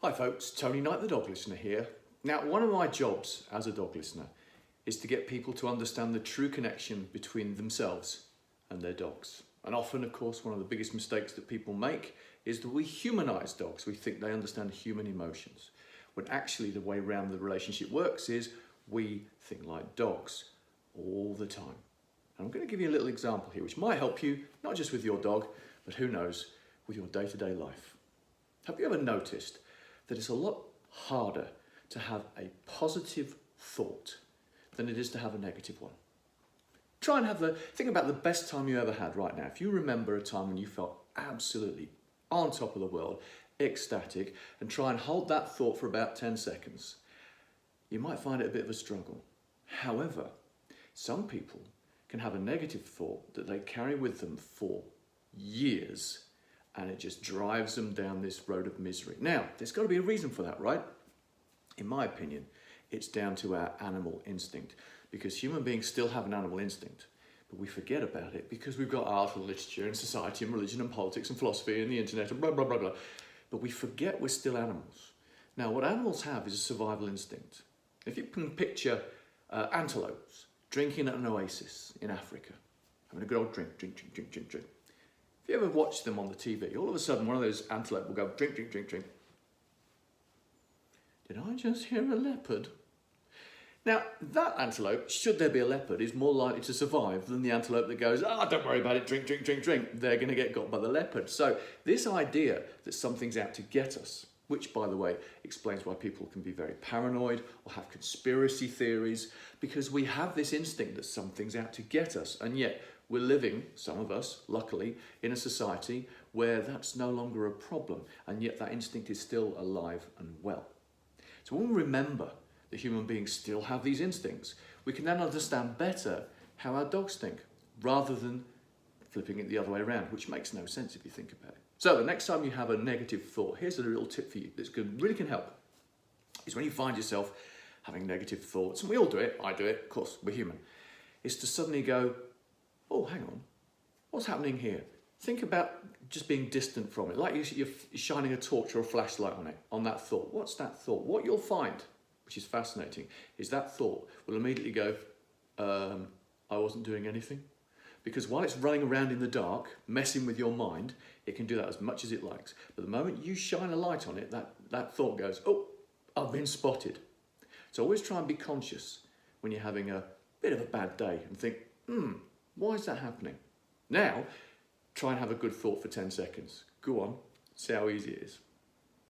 Hi folks, Tony Knight the dog listener here. Now, one of my jobs as a dog listener is to get people to understand the true connection between themselves and their dogs. And often, of course, one of the biggest mistakes that people make is that we humanize dogs. We think they understand human emotions, when actually the way around the relationship works is we think like dogs all the time. And I'm going to give you a little example here which might help you, not just with your dog, but who knows, with your day-to-day life. Have you ever noticed that it's a lot harder to have a positive thought than it is to have a negative one? Try and think about the best time you ever had right now. If you remember a time when you felt absolutely on top of the world, ecstatic, and try and hold that thought for about 10 seconds, you might find it a bit of a struggle. However, some people can have a negative thought that they carry with them for years, and it just drives them down this road of misery. Now, there's got to be a reason for that, right? In my opinion, it's down to our animal instinct, because human beings still have an animal instinct, but we forget about it because we've got art and literature and society and religion and politics and philosophy and the internet and blah, blah, blah, blah. But we forget we're still animals. Now, what animals have is a survival instinct. If you can picture antelopes drinking at an oasis in Africa, having a good old drink. If you ever watch them on the TV, all of a sudden one of those antelope will go drink. Did I just hear a leopard? Now, that antelope, should there be a leopard, is more likely to survive than the antelope that goes, don't worry about it, drink. They're going to get got by the leopard. So this idea that something's out to get us, which, by the way, explains why people can be very paranoid or have conspiracy theories, because we have this instinct that something's out to get us, and yet we're living, some of us, luckily, in a society where that's no longer a problem, and yet that instinct is still alive and well. So when we remember that human beings still have these instincts, we can then understand better how our dogs think, rather than flipping it the other way around, which makes no sense if you think about it. So the next time you have a negative thought, here's a little tip for you that really can help, is when you find yourself having negative thoughts, and we all do it, I do it, of course, we're human, is to suddenly go, oh, hang on, what's happening here? Think about just being distant from it, like you're shining a torch or a flashlight on it, on that thought. What's that thought? What you'll find, which is fascinating, is that thought will immediately go, I wasn't doing anything. Because while it's running around in the dark, messing with your mind, it can do that as much as it likes. But the moment you shine a light on it, that thought goes, oh, I've been spotted. So always try and be conscious when you're having a bit of a bad day and think, why is that happening? Now, try and have a good thought for 10 seconds. Go on, see how easy it is.